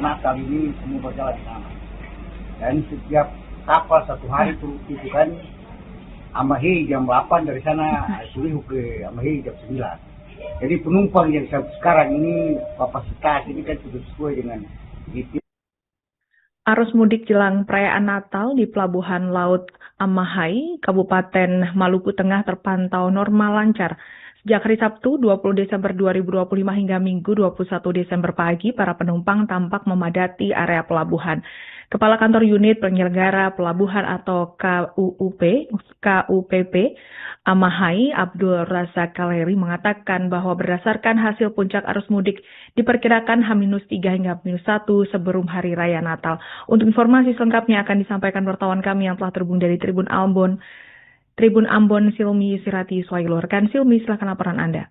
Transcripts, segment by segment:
Natal ini semua berjalan sama. Dan setiap kapal satu hari itu kan Amahi jam 8 dari sana Sulihu ke Amahi jam 9. Jadi penumpang yang sekarang ini kapasitas ini kan sudah sesuai dengan gitu. Arus mudik jelang perayaan Natal di Pelabuhan Laut Amahai, Kabupaten Maluku Tengah terpantau normal lancar. Sejak hari Sabtu 20 Desember 2025 hingga Minggu 21 Desember pagi, para penumpang tampak memadati area pelabuhan. Kepala Kantor Unit Penyelenggara Pelabuhan atau KUPP Amahai, Abdul Razak Kaleri mengatakan bahwa berdasarkan hasil puncak arus mudik diperkirakan H-3 hingga H-1 sebelum Hari Raya Natal. Untuk informasi selengkapnya akan disampaikan wartawan kami yang telah terhubung dari Tribun Ambon, Silmi Yusirati Swailo. Rekan Silmi, silakan laporan Anda.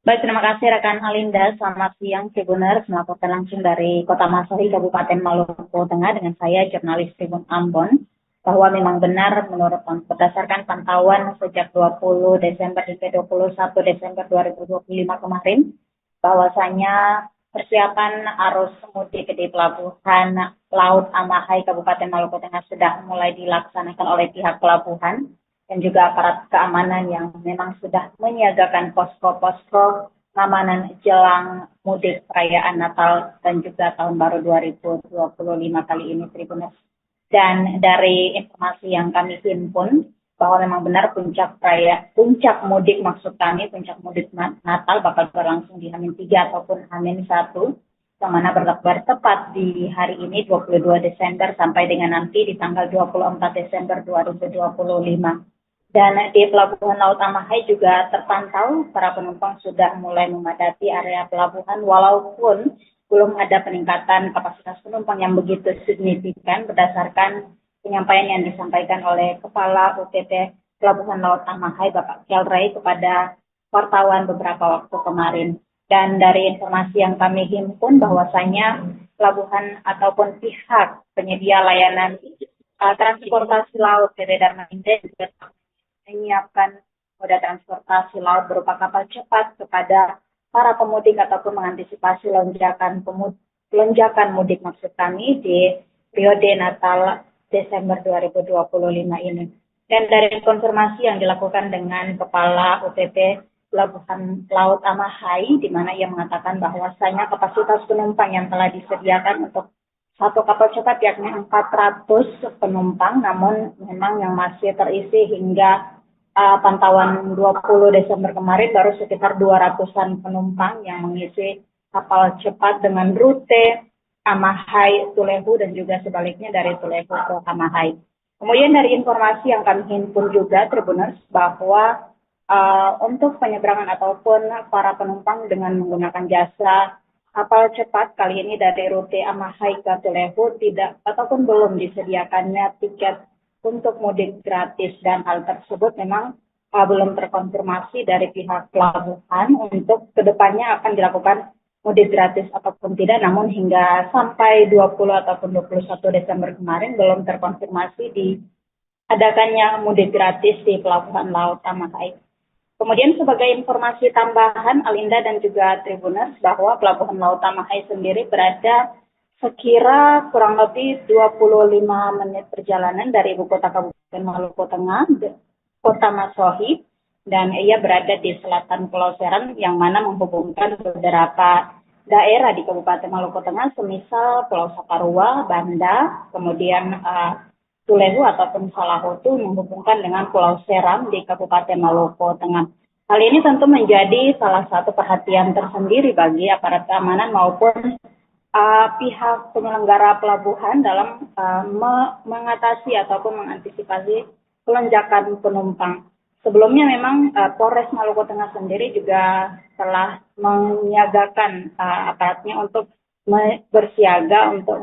Baik, terima kasih rekan Alinda. Selamat siang, Tribuners. Melaporkan langsung dari Kota Masohi, Kabupaten Maluku Tengah dengan saya, jurnalis Tribun Ambon, bahwa memang benar menurut berdasarkan pantauan sejak 20 Desember hingga 21 Desember 2025 kemarin, bahwasanya persiapan arus mudik di Pelabuhan Laut Amahai, Kabupaten Maluku Tengah sudah mulai dilaksanakan oleh pihak pelabuhan dan juga aparat keamanan yang memang sudah menyiagakan posko-posko keamanan jelang mudik perayaan Natal dan juga Tahun Baru 2025 kali ini, Tribuners. Dan dari informasi yang kami himpun, bahwa memang benar puncak mudik maksud kami, puncak mudik Natal bakal berlangsung di H-3 ataupun H-1, yang mana bertepat di hari ini 22 Desember sampai dengan nanti di tanggal 24 Desember 2025. Dan di Pelabuhan Laut Amahai juga terpantau para penumpang sudah mulai memadati area pelabuhan walaupun belum ada peningkatan kapasitas penumpang yang begitu signifikan berdasarkan penyampaian yang disampaikan oleh Kepala UPT Pelabuhan Laut Amahai Bapak Kelray kepada wartawan beberapa waktu kemarin. Dan dari informasi yang kami himpun bahwasanya pelabuhan ataupun pihak penyedia layanan transportasi laut PT Dharma Indah juga menyiapkan moda transportasi laut berupa kapal cepat kepada para pemudik ataupun mengantisipasi lonjakan mudik maksud kami di periode Natal Desember 2025 ini. Dan dari konfirmasi yang dilakukan dengan Kepala UPP Pelabuhan Laut Amahai, di mana ia mengatakan bahwasanya kapasitas penumpang yang telah disediakan untuk satu kapal cepat yakni 400 penumpang, namun memang yang masih terisi hingga pantauan 20 Desember kemarin baru sekitar 200-an penumpang yang mengisi kapal cepat dengan rute Amahai Tulehu dan juga sebaliknya dari Tulehu ke Amahai. Kemudian dari informasi yang kami himpun juga, Tribuners, bahwa untuk penyeberangan ataupun para penumpang dengan menggunakan jasa kapal cepat kali ini dari rute Amahai ke Tulehu tidak ataupun belum disediakannya tiket untuk mudik gratis, dan hal tersebut memang belum terkonfirmasi dari pihak pelabuhan untuk kedepannya akan dilakukan mudik gratis ataupun tidak, namun hingga sampai 20 ataupun 21 Desember kemarin belum terkonfirmasi diadakannya mudik gratis di Pelabuhan Laut Amahai. Kemudian sebagai informasi tambahan Alinda dan juga Tribuners, bahwa Pelabuhan Laut Amahai sendiri berada sekira kurang lebih 25 menit perjalanan dari ibu kota Kabupaten Maluku Tengah, Kota Masohi, dan ia berada di selatan Pulau Seram yang mana menghubungkan beberapa daerah di Kabupaten Maluku Tengah, semisal Pulau Saparua, Banda, kemudian Tulehu ataupun Salahutu menghubungkan dengan Pulau Seram di Kabupaten Maluku Tengah. Hal ini tentu menjadi salah satu perhatian tersendiri bagi aparat keamanan maupun pihak penyelenggara pelabuhan dalam mengatasi ataupun mengantisipasi lonjakan penumpang. Sebelumnya memang Polres Maluku Tengah sendiri juga telah menyiagakan aparatnya untuk bersiaga untuk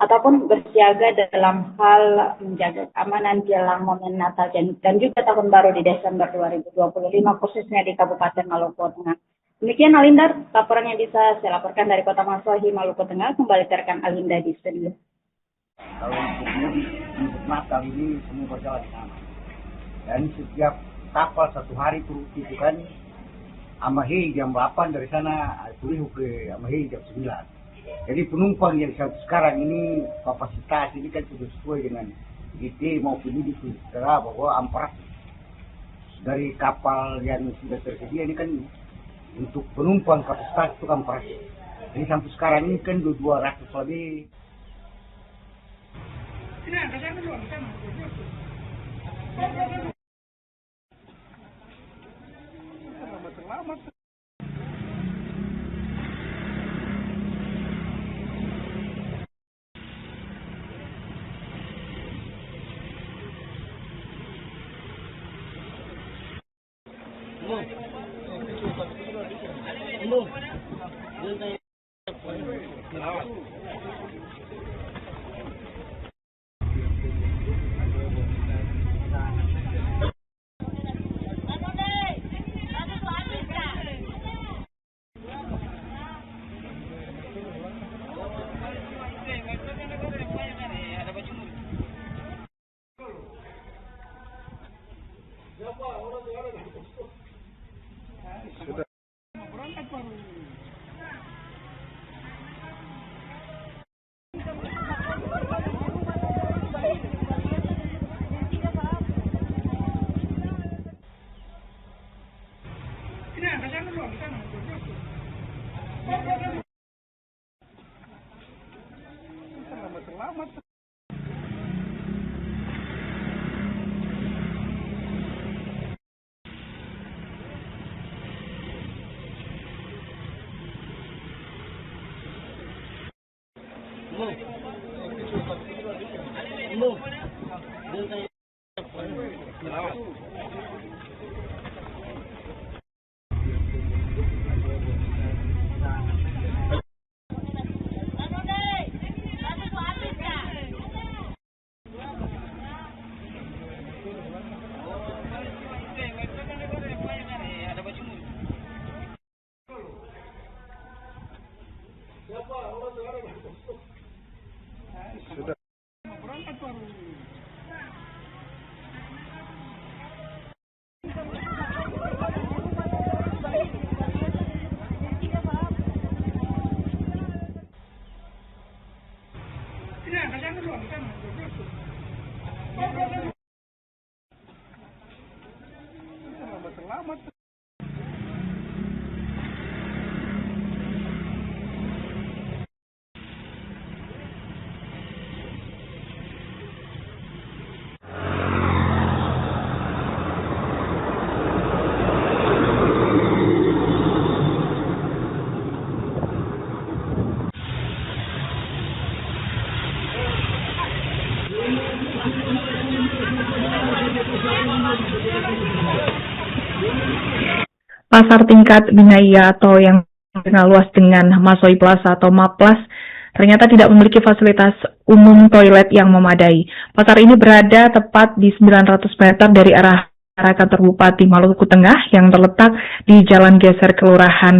ataupun bersiaga dalam hal menjaga keamanan jelang momen Natal dan juga Tahun Baru di Desember 2025 khususnya di Kabupaten Maluku Tengah. Demikian Alinda, laporan yang bisa saya laporkan dari Kota Masohi, Maluku Tengah. Kembali ke rekan Alinda di studio. Kalau untuk Natal ini semua berjalan sama. Dan setiap kapal satu hari turun itu kan Amahi jam 8 dari sana Sulihu ke Amahi jam 9. Jadi penumpang yang sekarang ini kapasitas ini kan sudah sesuai dengan IT maupun ini saudara bahwa ampras dari kapal yang sudah tersedia ini kan untuk penumpang kapasitas itu ampras. Jadi sampai sekarang ini kan 200 lebih. Pasar tingkat Binaya atau yang dikenal luas dengan Masohi Plaza atau Maplas ternyata tidak memiliki fasilitas umum toilet yang memadai. Pasar ini berada tepat di 900 meter dari arah kantor Bupati Maluku Tengah yang terletak di Jalan Geser Kelurahan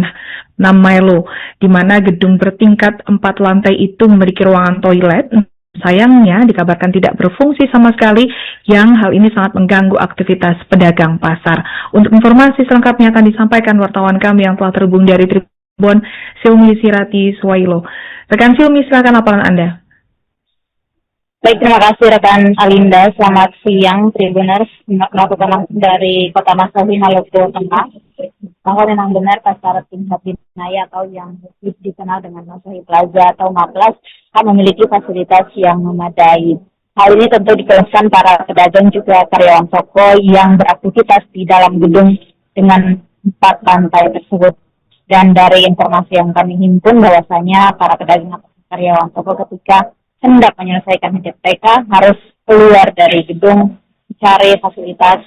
Namailo, di mana gedung bertingkat 4 lantai itu memiliki ruangan toilet. Sayangnya dikabarkan tidak berfungsi sama sekali, yang hal ini sangat mengganggu aktivitas pedagang pasar. Untuk informasi selengkapnya akan disampaikan wartawan kami yang telah terhubung dari Tribun, Silmi Sirati Swailo. Rekan Silmi, silakan laporan Anda. Baik, terima kasih rekan Alinda. Selamat siang Tribuners, melakukan langsung dari Kota Masohi, Maluku Tengah. Bahwa memang benar pasar tingkat Binaya atau yang dikenal dengan Masohi Plaza atau Maplas memiliki fasilitas yang memadai. Hal ini tentu dikeluhkan para pedagang juga karyawan toko yang beraktivitas di dalam gedung dengan 4 lantai tersebut. Dan dari informasi yang kami himpun bahwasanya para pedagang atau karyawan toko ketika hendak menyelesaikan hidup mereka harus keluar dari gedung mencari fasilitas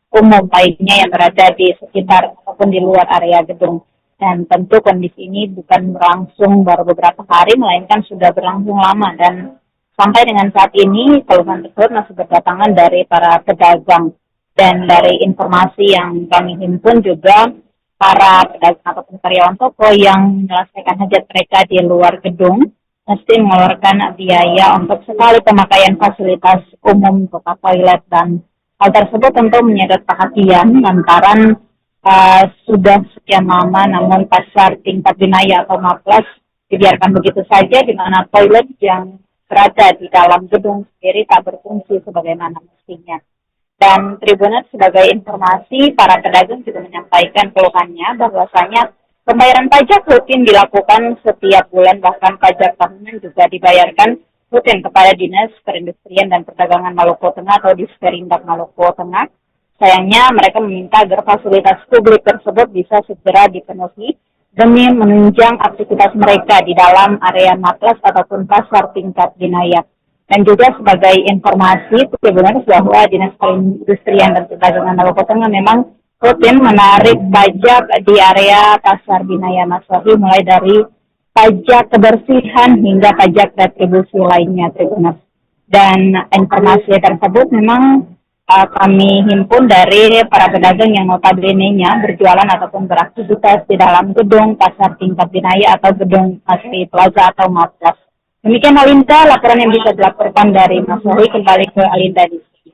umum lainnya yang berada di sekitar ataupun di luar area gedung. Dan tentu kondisi ini bukan berlangsung baru beberapa hari, melainkan sudah berlangsung lama dan Sampai dengan saat ini, keluhan tersebut masih berdatangan dari para pedagang. Dan dari informasi yang kami himpun juga, para pedagang ataupun karyawan toko yang menyelesaikan hajat mereka di luar gedung, mesti mengeluarkan biaya untuk sekali pemakaian fasilitas umum berupa toilet, dan hal tersebut tentu menyedot perhatian lantaran sudah sekian lama namun pasar tingkat binaya atau Maples dibiarkan begitu saja, di mana toilet yang berada di dalam gedung sendiri tak berfungsi sebagaimana mestinya. Dan Tribuners, sebagai informasi, para pedagang juga menyampaikan keluhannya bahwasanya pembayaran pajak rutin dilakukan setiap bulan, bahkan pajak tahunan juga dibayarkan rutin kepada Dinas Perindustrian dan Perdagangan Maluku Tengah atau Disperindak Maluku Tengah. Sayangnya mereka meminta agar fasilitas publik tersebut bisa segera dipenuhi demi menunjang aktivitas mereka di dalam area Maples ataupun pasar tingkat binaya. Dan juga sebagai informasi, sebenarnya bahwa Dinas Perindustrian dan Perdagangan Maluku Tengah memang rutin menarik pajak di area pasar binaya Masohi, mulai dari pajak kebersihan hingga pajak retribusi lainnya, Tribuners. Dan informasi tersebut memang kami himpun dari para pedagang yang notabene-nya berjualan ataupun beraktivitas di dalam gedung pasar tingkat binaya atau gedung Asri Plaza atau Maples. Demikian Alinda, laporan yang bisa dilaporkan dari Masohi. Kembali ke Alinda di sini.